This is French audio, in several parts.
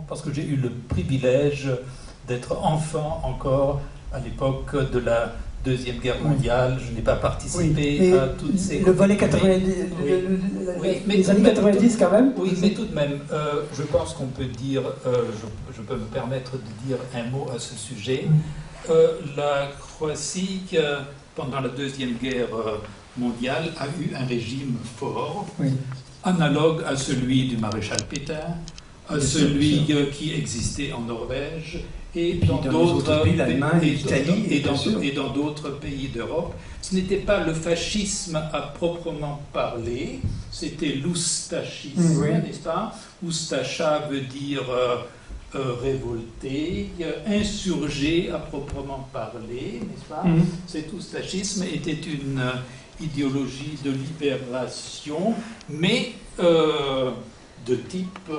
parce que j'ai eu le privilège d'être enfant encore à l'époque de la Deuxième Guerre mondiale. Je n'ai pas participé à toutes ces... Le volet 90, les années 90 quand même. Oui, mais tout de même, je pense qu'on peut dire, je peux me permettre de dire un mot à ce sujet. La Croatie, pendant la Deuxième Guerre mondiale, a eu un régime fort, analogue à celui du maréchal Pétain, à celui qui existait en Norvège, et dans d'autres pays, l'Allemagne, l'Italie, et dans d'autres pays d'Europe. Ce n'était pas le fascisme à proprement parler, c'était l'oustachisme, n'est-ce pas? Oustacha veut dire révolté, insurgé à proprement parler, n'est-ce pas? Cet oustachisme était une idéologie de libération, mais de type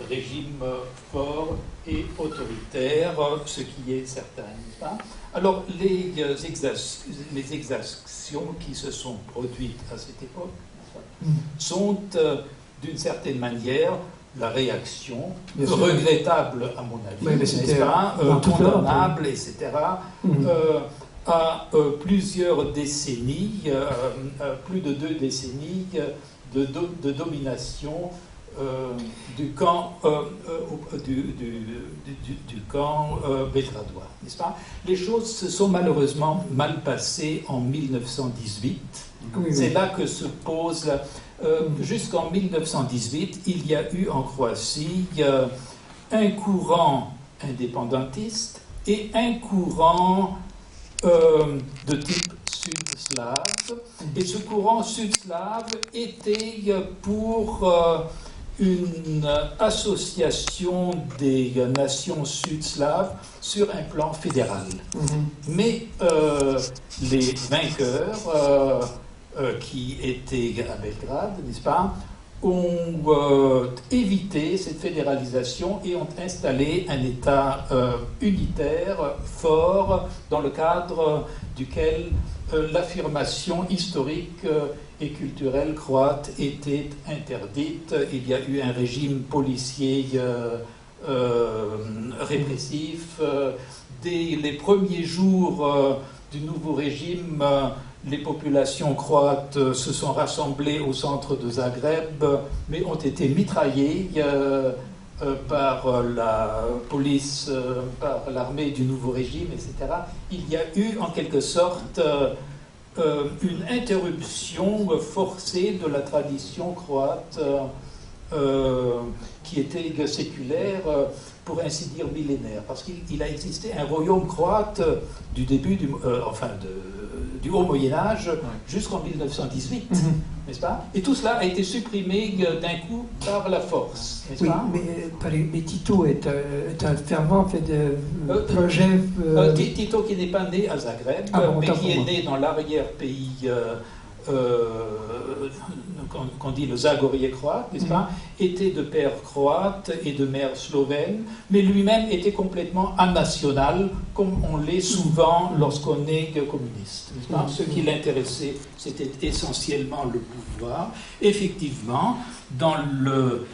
régime fort et autoritaire, ce qui est certain, n'est-ce pas? Alors, les exactions qui se sont produites à cette époque sont, d'une certaine manière, la réaction, regrettable à mon avis, n'est-ce pas, condamnable, etc., à plusieurs décennies, plus de 2 décennies de domination du camp belgradois, n'est-ce pas? Les choses se sont malheureusement mal passées en 1918. C'est là que se pose... jusqu'en 1918, il y a eu en Croatie un courant indépendantiste et un courant de type sud-slave. Et ce courant sud-slave était pour une association des nations sud-slaves sur un plan fédéral. Mais les vainqueurs, qui étaient à Belgrade, n'est-ce pas, ont évité cette fédéralisation et ont installé un État unitaire, fort, dans le cadre duquel l'affirmation historique et culturelle croate était interdite. Il y a eu un régime policier répressif. Dès les premiers jours du nouveau régime, les populations croates se sont rassemblées au centre de Zagreb, mais ont été mitraillées par la police, par l'armée du nouveau régime, etc. Il y a eu en quelque sorte une interruption forcée de la tradition croate qui était séculaire, pour ainsi dire millénaire, parce qu'il a existé un royaume croate du début du Haut Moyen-Âge jusqu'en 1918, n'est-ce pas? Et tout cela a été supprimé d'un coup par la force, n'est-ce pas? Mais Tito est un fervent projet... Tito qui n'est pas né à Zagreb, mais qui est né dans l'arrière-pays qu'on dit le Zagorje croate, n'est-ce pas, était de père croate et de mère slovène, mais lui-même était complètement anational, comme on l'est souvent lorsqu'on est communiste, n'est-ce pas? Ce qui l'intéressait, c'était essentiellement le pouvoir. Effectivement, dans le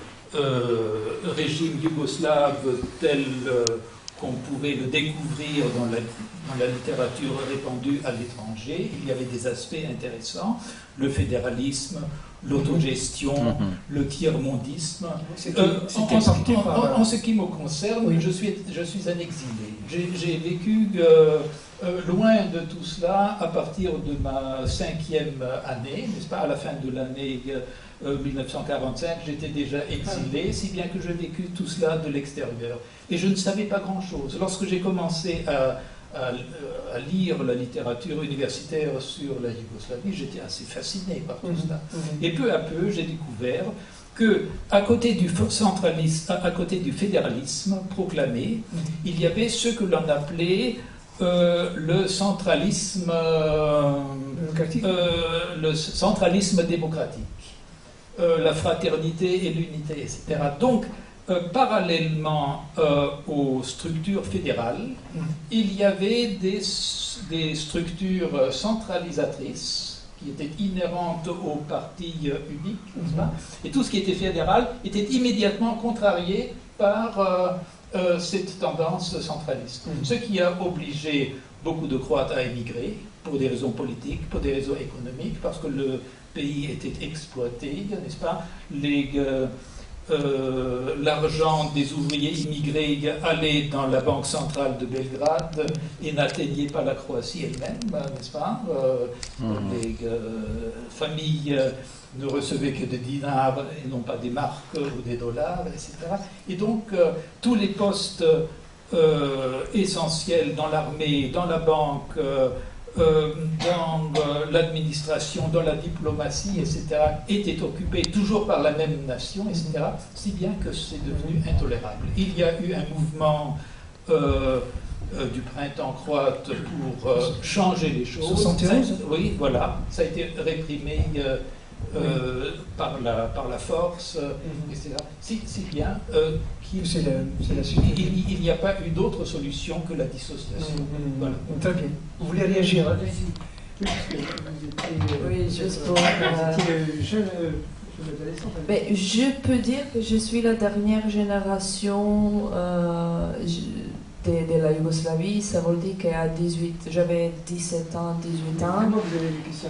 régime yougoslave tel qu'on pouvait le découvrir dans la littérature répandue à l'étranger, il y avait des aspects intéressants, le fédéralisme, l'autogestion, le tiers-mondisme. En ce qui me concerne, je suis un exilé. J'ai vécu loin de tout cela à partir de ma 5e année, n'est-ce pas, à la fin de l'année 1945, j'étais déjà exilé, si bien que j'ai vécu tout cela de l'extérieur. Et je ne savais pas grand-chose. Lorsque j'ai commencé à lire la littérature universitaire sur la Yougoslavie, j'étais assez fasciné par tout cela. Et peu à peu, j'ai découvert que, à côté du fédéralisme proclamé, il y avait ce que l'on appelait le centralisme démocratique, la fraternité et l'unité, etc. Donc, parallèlement aux structures fédérales, il y avait des structures centralisatrices qui étaient inhérentes au parti unique, et tout ce qui était fédéral était immédiatement contrarié par cette tendance centraliste. Ce qui a obligé beaucoup de Croates à émigrer pour des raisons politiques, pour des raisons économiques, parce que le pays était exploité, n'est-ce pas? L'argent des ouvriers immigrés allait dans la banque centrale de Belgrade et n'atteignait pas la Croatie elle-même, n'est-ce pas? Les familles ne recevaient que des dinars et non pas des marques ou des dollars, etc. Et donc, tous les postes essentiels dans l'armée, dans la banque, dans l'administration, dans la diplomatie, etc., étaient occupés toujours par la même nation, etc., si bien que c'est devenu intolérable. Il y a eu un mouvement du printemps croate pour changer les choses. 71 ? Oui, voilà. Ça a été réprimé par la force, etc. Si bien il n'y a pas eu d'autre solution que la dissociation. Voilà. Très bien. Vous voulez réagir? Oui, juste pour... Mais je peux dire que je suis la dernière génération de la Yougoslavie. Ça veut dire qu'à 18, j'avais 17 ans, 18 ans,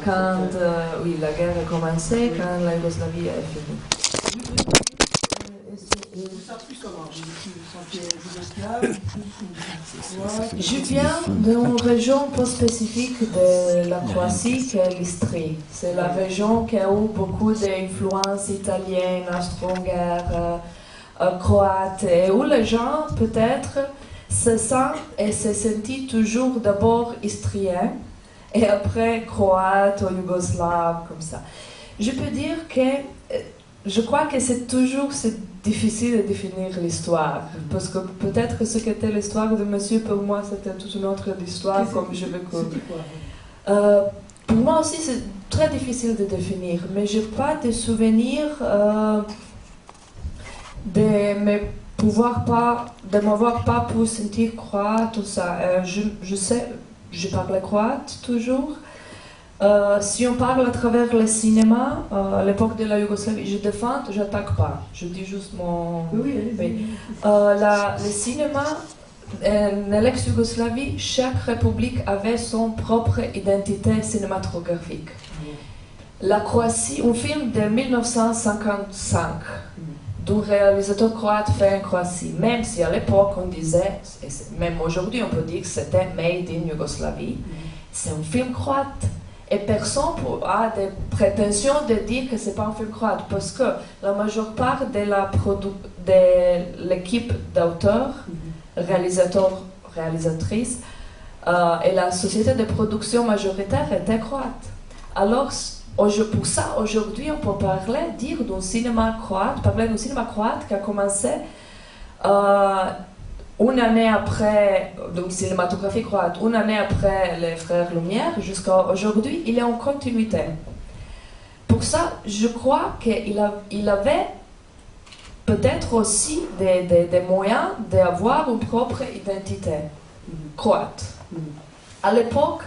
quand la guerre a commencé, quand la Yougoslavie a fini. Je viens d'une région pas spécifique de la Croatie, qui est l'Istrie. C'est la région qui a eu beaucoup d'influences italiennes, austro-hongares, croates, et où les gens, peut-être, se sentent et se sentent toujours d'abord istriens, et après croates ou yougoslaves, comme ça. Je peux dire que je crois que c'est difficile de définir l'histoire, parce que peut-être ce qu'était l'histoire de monsieur, pour moi, c'était toute une autre histoire, comme je veux que... pour moi aussi, c'est très difficile de définir, mais je n'ai pas de souvenirs de m'avoir pas pu sentir croate, tout ça. Je sais, je parlais croate toujours. Si on parle à travers le cinéma, à l'époque de la Yougoslavie, je défends, je n'attaque pas. Je dis juste mon... Oui. Le cinéma, dans l'ex-Yougoslavie, chaque république avait son propre identité cinématographique. La Croatie, un film de 1955, d'un réalisateur croate fait en Croatie, même si à l'époque on disait, et même aujourd'hui on peut dire que c'était Made in Yougoslavie, c'est un film croate. Et personne a des prétentions de dire que ce n'est pas un film croate, parce que la majeure part de l'équipe d'auteurs, réalisateurs, réalisatrices, et la société de production majoritaire était croate. Alors, pour ça, aujourd'hui, on peut dire d'un cinéma croate, qui a commencé une année après, donc cinématographie croate, une année après les Frères Lumière, jusqu'à aujourd'hui, il est en continuité. Pour ça, je crois qu'il avait peut-être aussi des moyens d'avoir une propre identité croate. À l'époque,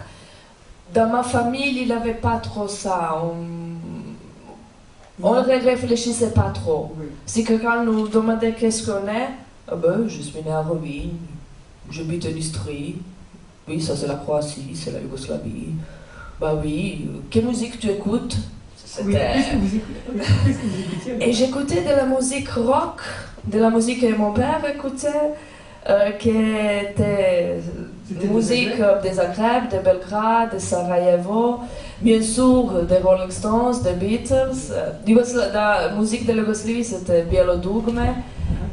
dans ma famille, il n'avait pas trop ça. On ne réfléchissait pas trop. Si quelqu'un nous demandait qu'est-ce qu'on est, je suis né à Rovinj, j'habite en Istrie. Oui, ça c'est la Croatie, c'est la Yougoslavie. Oui, quelle musique tu écoutes? Et j'écoutais de la musique rock, de la musique que mon père écoutait, qui était musique de Zagreb, de Belgrade, de Sarajevo, bien sûr des Rolling Stones, des Beatles. La musique de la Yougoslavie c'était Bijelo dugme.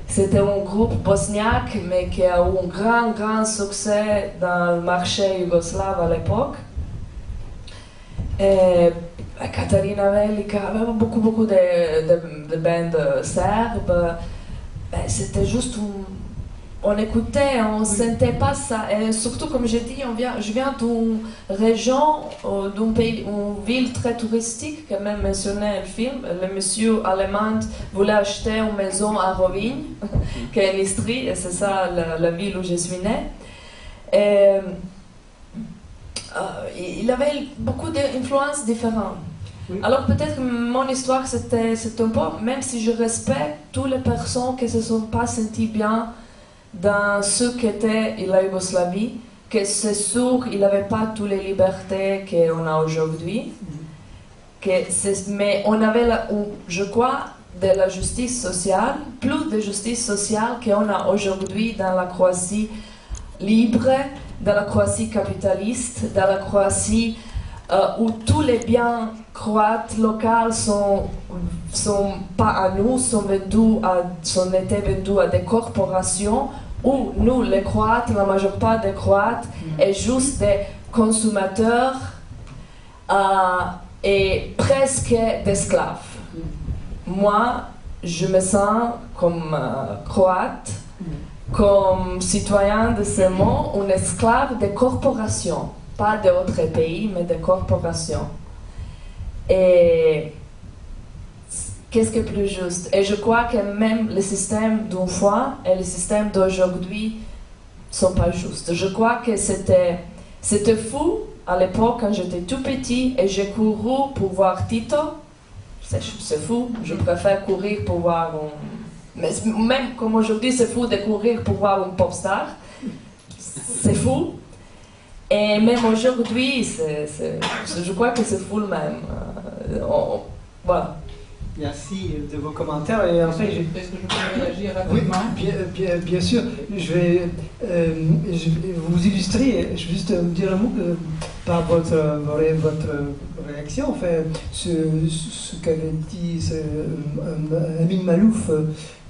C'était un groupe bosniaque, mais qui a eu un grand succès dans le marché yougoslave à l'époque. Katarina Velika, avait beaucoup de bandes serbes. C'était juste on écoutait, on ne sentait pas ça. Et surtout, comme je dis, je viens d'une région, d'un pays, une ville très touristique, qui a même mentionné le film. Le monsieur allemand voulait acheter une maison à Rovinj, qui est en Istrie, et c'est ça la ville où je suis née. Et, il avait beaucoup d'influences différentes. Oui. Alors peut-être que mon histoire c'est un peu, même si je respecte toutes les personnes qui ne se sont pas senties bien dans ce qu'était la Yougoslavie, que c'est sûr qu'il n'avait pas toutes les libertés qu'on a aujourd'hui, mais on avait, je crois, de la justice sociale, plus de justice sociale qu'on a aujourd'hui dans la Croatie libre, dans la Croatie capitaliste, dans la Croatie où tous les biens croates locaux sont pas à nous, sont été vendus à des corporations, où nous, les Croates, la majeure part des Croates, est juste des consommateurs et presque d'esclaves. Moi, je me sens comme Croate, comme citoyen de ce monde, un esclave des corporations. Pas d'autres pays, mais des corporations. Et qu'est-ce qui est plus juste? Et je crois que même le système d'une fois et le système d'aujourd'hui ne sont pas justes. Je crois que c'était fou à l'époque quand j'étais tout petit et j'ai couru pour voir Tito. C'est fou, je préfère courir pour voir mais même comme aujourd'hui c'est fou de courir pour voir un pop star. C'est fou. Et même aujourd'hui, je crois que c'est fou le même. Voilà. Merci de vos commentaires. Et enfin, est-ce que je peux réagir rapidement? Oui, bien sûr. Je vais vous illustrer. Je vais juste vous dire un mot par votre réaction. Enfin, ce qu'avait dit Amin Malouf,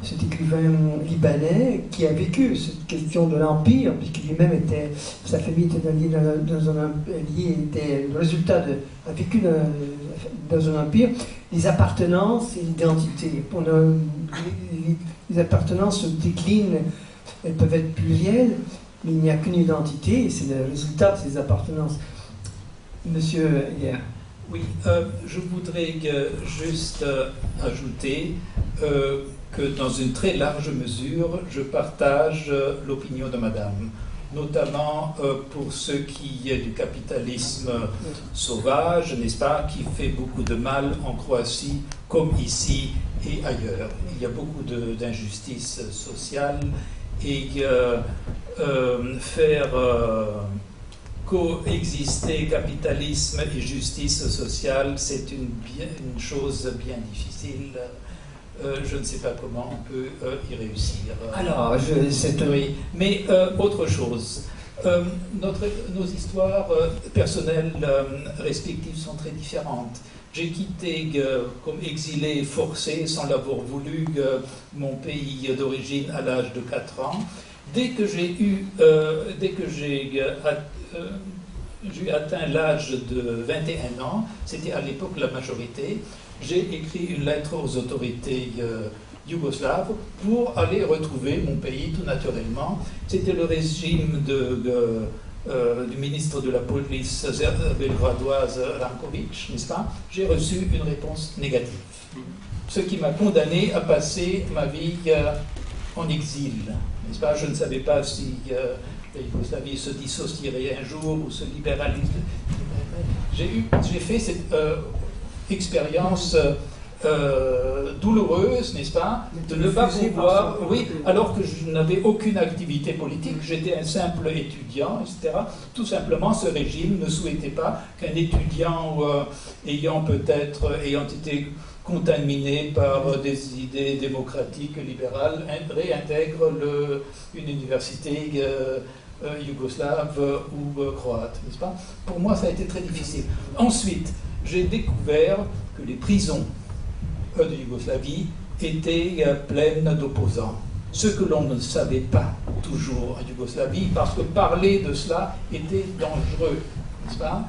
cet écrivain libanais qui a vécu cette question de l'empire, puisqu'il lui-même était, sa famille était était le résultat a vécu dans un empire. Les appartenances et l'identité. Les appartenances se déclinent, elles peuvent être plurielles, mais il n'y a qu'une identité et c'est le résultat de ces appartenances. Monsieur Hier. Oui, je voudrais juste ajouter que dans une très large mesure, je partage l'opinion de Madame, notamment pour ce qui est du capitalisme sauvage, n'est-ce pas, qui fait beaucoup de mal en Croatie comme ici et ailleurs. Il y a beaucoup d'injustices sociales et faire coexister capitalisme et justice sociale, c'est une chose bien difficile. Je ne sais pas comment on peut y réussir. Alors, oui. Mais autre chose. Nos histoires personnelles respectives sont très différentes. J'ai quitté comme exilé forcé, sans l'avoir voulu, mon pays d'origine à l'âge de 4 ans. Dès que j'ai atteint l'âge de 21 ans, c'était à l'époque la majorité, j'ai écrit une lettre aux autorités yougoslaves pour aller retrouver mon pays tout naturellement. C'était le régime du ministre de la police belgradoise Ranković, n'est-ce pas? J'ai reçu une réponse négative, ce qui m'a condamné à passer ma vie en exil, n'est-ce pas? Je ne savais pas si la Yougoslavie se dissocierait un jour ou se libéraliserait. J'ai fait cette expérience douloureuse, n'est-ce pas, de ne pas pouvoir, oui, alors que je n'avais aucune activité politique, j'étais un simple étudiant, etc. Tout simplement, ce régime ne souhaitait pas qu'un étudiant ayant été contaminé par des idées démocratiques, libérales, réintègre une université yougoslave ou croate, n'est-ce pas? Pour moi, ça a été très difficile. Ensuite, j'ai découvert que les prisons de Yougoslavie étaient pleines d'opposants. Ce que l'on ne savait pas toujours en Yougoslavie, parce que parler de cela était dangereux, n'est-ce pas?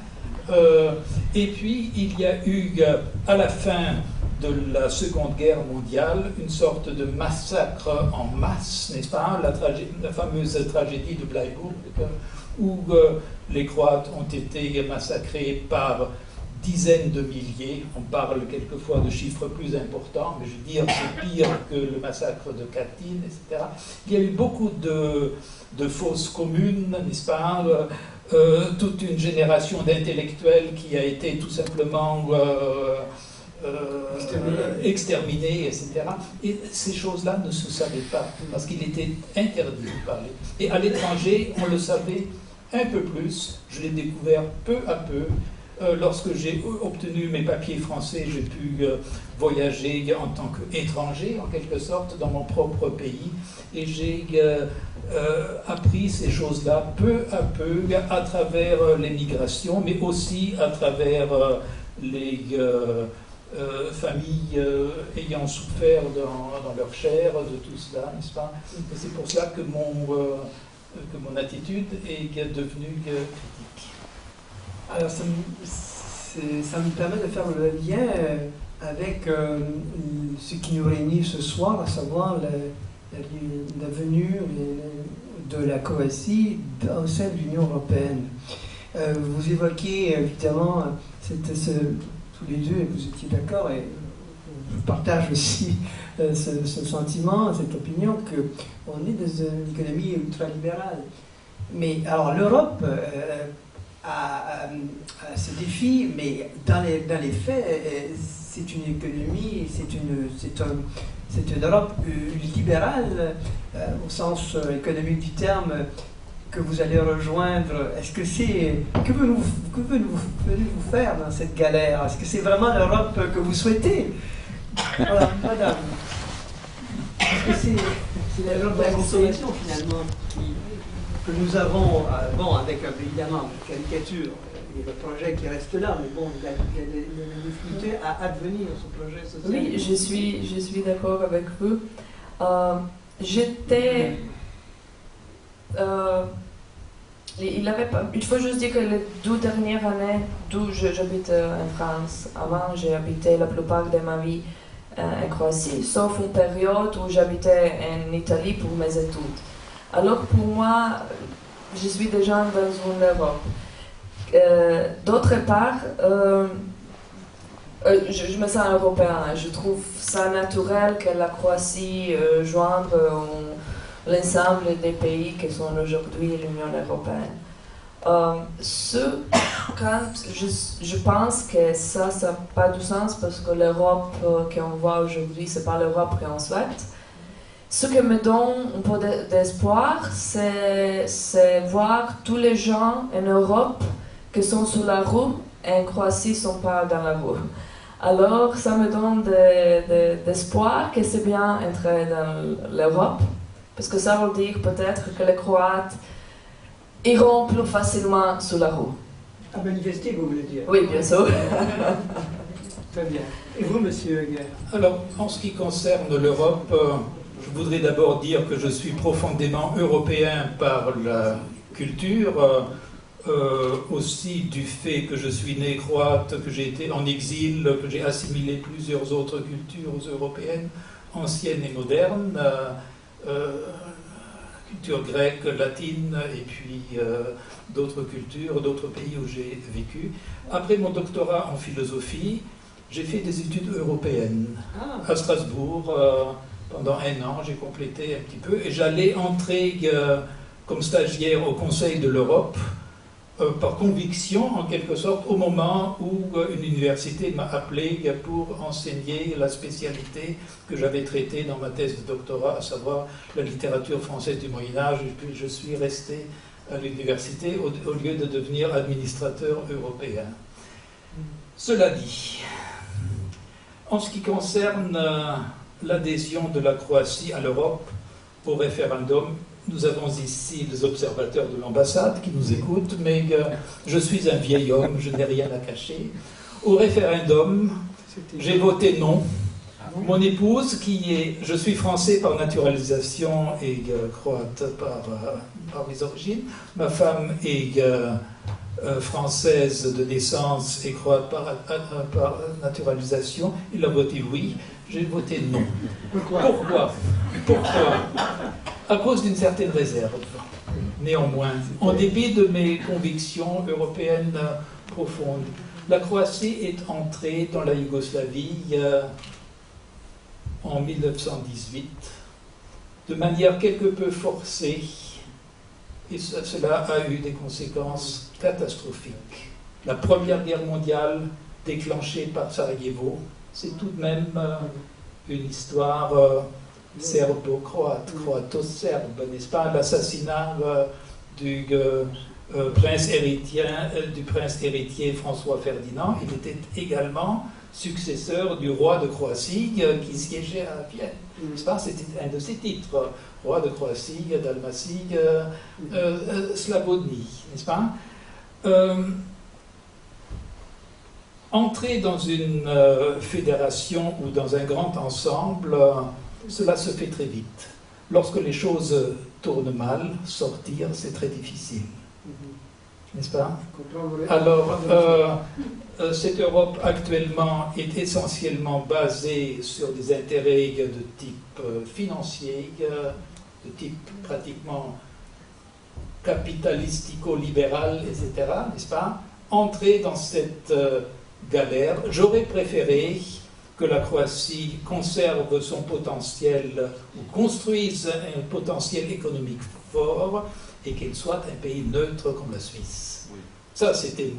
Et puis, il y a eu, à la fin de la Seconde Guerre mondiale, une sorte de massacre en masse, n'est-ce pas? La fameuse tragédie de Bleiburg, où les Croates ont été massacrés par dizaines de milliers. On parle quelquefois de chiffres plus importants, mais je veux dire c'est pire que le massacre de Katyn, etc. Il y a eu beaucoup de fausses communes, n'est-ce pas? toute une génération d'intellectuels qui a été tout simplement exterminée, etc. Et ces choses-là ne se savaient pas, parce qu'il était interdit de parler. Et à l'étranger, on le savait un peu plus. Je l'ai découvert peu à peu. Lorsque j'ai obtenu mes papiers français, j'ai pu voyager en tant qu'étranger, en quelque sorte, dans mon propre pays. Et j'ai appris ces choses-là peu à peu à travers l'émigration, mais aussi à travers les familles ayant souffert dans leur chair de tout cela, n'est-ce pas? Et c'est pour cela que mon attitude est devenue critique. Alors, ça me permet de faire le lien avec ce qui nous réunit ce soir, à savoir la venue de la Croatie au sein de l'Union européenne. Vous évoquez évidemment, tous les deux, et vous étiez d'accord, et je partage aussi ce sentiment, cette opinion, qu'on est dans une économie ultralibérale. Mais alors l'Europe a ce défi, mais dans les faits, c'est une économie, c'est une Europe libérale au sens économique du terme que vous allez rejoindre. Est-ce que que venez-vous faire dans cette galère? Est-ce que c'est vraiment l'Europe que vous souhaitez? Voilà, madame. Est-ce que c'est l'Europe de la consommation finalement que nous avons, bon, avec évidemment une caricature, et le projet qui reste là, mais bon, il y a des difficultés à advenir ce projet social. Oui, je suis d'accord avec vous. Il faut juste dire que les 2 dernières années d'où j'habite en France, avant j'ai habité la plupart de ma vie en Croatie, sauf une période où j'habitais en Italie pour mes études. Alors pour moi, je suis déjà dans une Europe. D'autre part, je me sens européen. Je trouve ça naturel que la Croatie joigne l'ensemble des pays qui sont aujourd'hui l'Union européenne. Quand je pense que ça n'a pas de sens parce que l'Europe qu'on voit aujourd'hui, ce n'est pas l'Europe qu'on souhaite. Ce qui me donne un peu d'espoir, c'est voir tous les gens en Europe qui sont sur la rue et en Croatie ne sont pas dans la rue. Alors, ça me donne d'espoir que c'est bien entrer dans l'Europe, parce que ça veut dire peut-être que les Croates iront plus facilement sur la rue. À manifester, vous voulez dire? Oui, bien sûr. Très bien. Et vous, monsieur Heger? Alors, en ce qui concerne l'Europe, je voudrais d'abord dire que je suis profondément européen par la culture, aussi du fait que je suis né croate, que j'ai été en exil, que j'ai assimilé plusieurs autres cultures européennes, anciennes et modernes, culture grecque, latine, et puis d'autres cultures, d'autres pays où j'ai vécu. Après mon doctorat en philosophie, j'ai fait des études européennes à Strasbourg. Pendant 1 an, j'ai complété un petit peu et j'allais entrer comme stagiaire au Conseil de l'Europe par conviction, en quelque sorte, au moment où une université m'a appelé pour enseigner la spécialité que j'avais traitée dans ma thèse de doctorat, à savoir la littérature française du Moyen-Âge. Et puis je suis resté à l'université au lieu de devenir administrateur européen. Cela dit, en ce qui concerne l'adhésion de la Croatie à l'Europe au référendum, nous avons ici les observateurs de l'ambassade qui nous écoutent, mais je suis un vieil homme, je n'ai rien à cacher. Au référendum, j'ai voté non. Mon épouse, je suis français par naturalisation et croate par mes origines, ma femme est française de naissance et croate par naturalisation, il a voté oui. J'ai voté non. Pourquoi? À cause d'une certaine réserve. Néanmoins, en dépit de mes convictions européennes profondes, la Croatie est entrée dans la Yougoslavie en 1918, de manière quelque peu forcée, et cela a eu des conséquences catastrophiques. La Première Guerre mondiale, déclenchée par Sarajevo, c'est tout de même une histoire serbo-croate, croato-serbe, n'est-ce pas? L'assassinat du prince héritier François Ferdinand, il était également successeur du roi de Croatie qui siégeait à Vienne. N'est-ce pas? C'était un de ses titres, roi de Croatie, Dalmatie, Slavonie, n'est-ce pas? Entrer dans une fédération ou dans un grand ensemble, cela se fait très vite. Lorsque les choses tournent mal, sortir, c'est très difficile. N'est-ce pas? Alors, cette Europe actuellement est essentiellement basée sur des intérêts de type financier, de type pratiquement capitalistico-libéral, etc., n'est-ce pas? Entrer dans cette galère, j'aurais préféré que la Croatie conserve son potentiel ou construise un potentiel économique fort et qu'elle soit un pays neutre comme la Suisse. Oui. Ça, c'était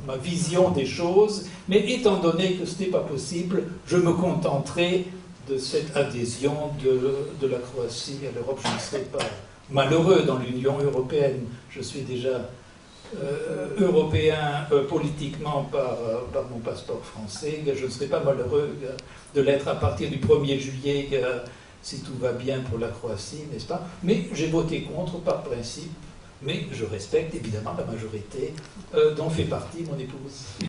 ma vision des choses, mais étant donné que ce n'est pas possible, je me contenterai de cette adhésion de la Croatie à l'Europe. Je ne serai pas malheureux dans l'Union européenne. Je suis déjà européen politiquement par mon passeport français. Je ne serai pas malheureux de l'être à partir du 1er juillet si tout va bien pour la Croatie, n'est-ce pas? Mais j'ai voté contre par principe, mais je respecte évidemment la majorité dont fait partie mon épouse.